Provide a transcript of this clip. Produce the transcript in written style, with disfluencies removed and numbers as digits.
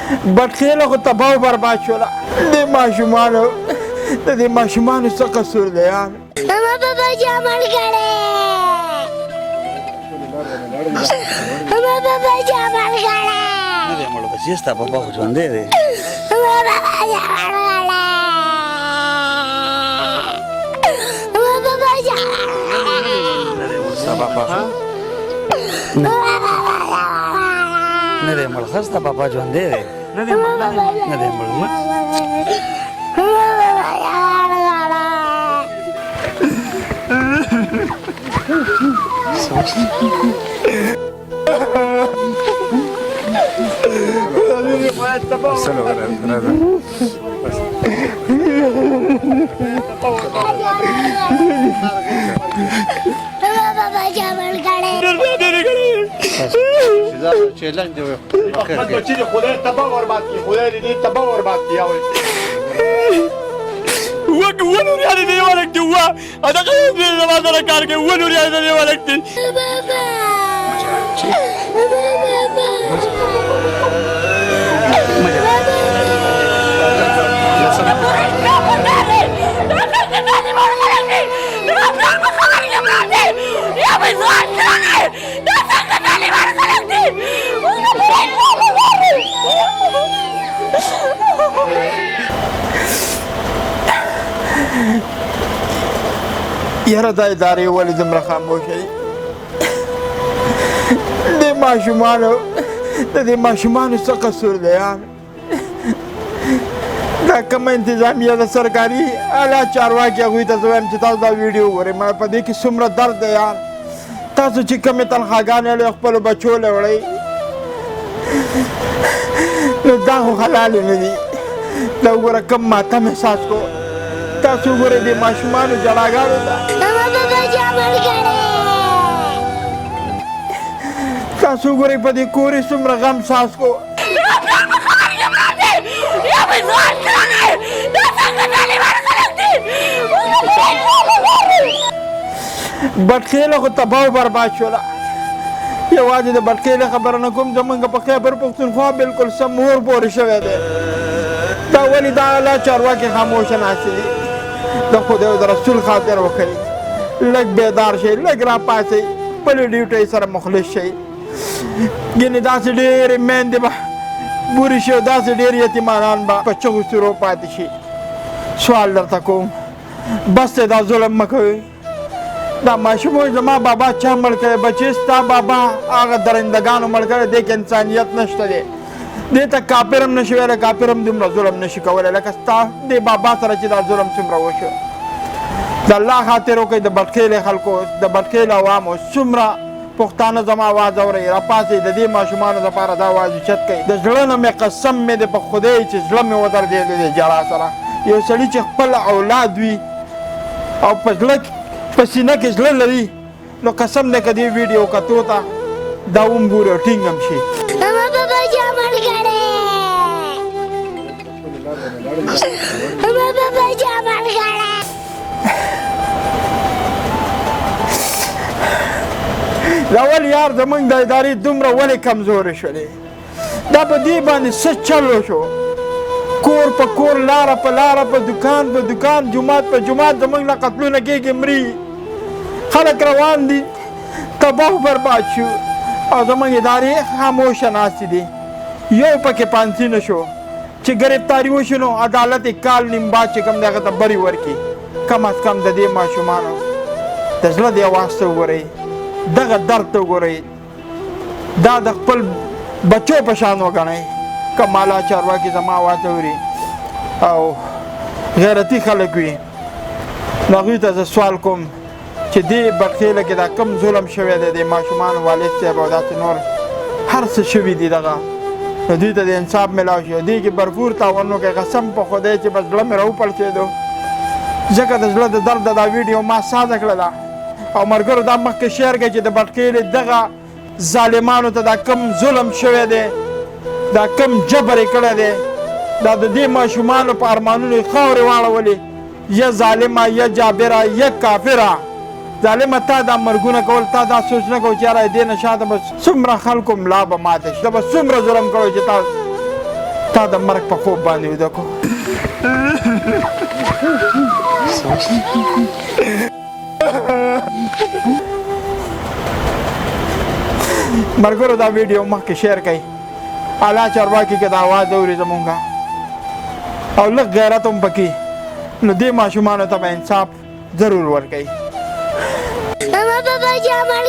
بټخیله خو تباه و برباد شوله دې ماشومانو د دې ماشومانو څه قصور دی یار زما بابا جامل کړی زما بابا جامل کړی نه دی مړ بچی ستا پاپا خو ژوندی دی زما بابا جامل کړی زما بابا جامل کړی ستا پاپا نه دی مړ ښه ستا پاپا ژوندی دی نه دی مړ چیلنج دی بچی دی خدای تباه برباد کی خدای دې تباه برباد کی اوی ونو ریاض دی ولکتی وا ادا دې زما سره کار کوي ونو ریاض دی ولکتی یاره دا ادارې ولې دومره خاموشه دي د دې ماشومانو څه قصور دی یار دا کومه انتظامیه ده سرکاري اعلی چارواکي هغوی ته زه وایم چې تاسو دا ویډیو وګورئ مړه په دې کې څومره درد دی یار تاسو چې کومې تنخواګانې له خپلو بچو له وړئ نو دا خو حلالې نه دي دا وګوره کوم ماتم احساس کو تاسو وګورئ دې ماشومانو ژړاګانو ته زما بابا جامل کړی تاسو وګورئ په دې کور یې څومره غم احساس کو بټخیله خو تباه و برباد شوله یوازې د بټخیلې خبره نه کوم زمونږ په خیبر پښتونخوا بالکل سم مور پورې شوی دی دا ولې دا اعلی چارواکي خاموشه ناستې دي د خدای او د رسول خاطر وکړئ لږ بیدار شئ لږ راپاڅئ خپلې ډیوټۍ سره مخلص شئ ګینې داسې ډېرې میندې به بورې شي او داسې ډېر یتیمانان به په چغو سرو پاتې شي سوال درته کوم بس دی دا ظلم مه کوئ دا ماشوم وایي زما بابا چا مړ کړی بچې ستا بابا هغه درندګانو مړ کړی دې کې انسانیت نشته دی دې ته کافر هم نشي ویلی کافر هم دومره ظلم نشي کولی لکه ستا دې بابا سره چې دا ظلم څومره وشو د الله خاطر وکړئ د بټخیلې خلکو د بټخیل عوامو څومره پښتانه زما آواز اورئ راپاڅئ د دې ماشومانو دپاره دا آواز اوچت کړئ د زړه نه مې قسم مې دی په خدای چې زړه مې ودرېدلی دی ژړا سره یو سړي چې خپل اولاد وي او په زړه په سینه کې زړه لري نو قسم دی که دې ویډیو کتو ته دا ومګوري او ټینګ هم شي زما بابا جامل کړی زما بابا جامل کړی دا ولې یار زموږ د ادارې دومره ولې کمزورې شولې دا په دې باندې څه چل وشو کور په کور لاره په لاره په دکان په دکان جومات په جومات زموږ نه قتلونه کېږي مري خلک روان دي تباه برباد شو او زموږ ادارې خاموشه ناستې دي یو پکې پانسي نه شو چې ګرفتاري وشي نو عدالت یې کال نیم بعد چې کوم دی هغه ته بري ورکړي کم از کم د دې ماشومانو د زړه د اواز ته وګورئ دغه درد ته وګورئ دا د خپل بچو په شان وګڼئ که مالا چارواکي زما آواز اوري او غیرتي خلک وي نو هغوی ته زه سوال کوم چې دې بټخیله کې دا کم ظلم شوی دی د ماشومانو والد صاحب او داسې نور هر څه شوي دي دغه نو دوی ته د انصاف میلاو شي دوی کې بھرپور تعاون وکړئ قسم په خدای چې بس زړه مې راوپړسېدو ځکه د زړه د درد دا ویډیو ما ساده کړله او ملګرو دا مخکې شیر کړئ چې د بټخیلې دغه ظالمانو ته دا کم ظلم شوی دی دا کم جبر یې کړی دی دا د دې ماشومانو په ارمانونو یې خاورې واړولې یا ظالمه یا جابره یا کافره ظالمه تا دا مرګونه کول تا دا سوچ نه کوو چې یاره دې نه شاته به څومره خلکو ملا به ماته شي دا به څومره ظلم کړی چې تا ستا د مرګ په خوب باندې ویده کړو ملګرو دا ویډیو مخکې شیر کړئ اعلی چارواکي کې د اواز اوري زمونږه او لږ غیرت هم پکې نو دې ماشومانو ته به انصاف ضرور ورکوئ بابا جا مړ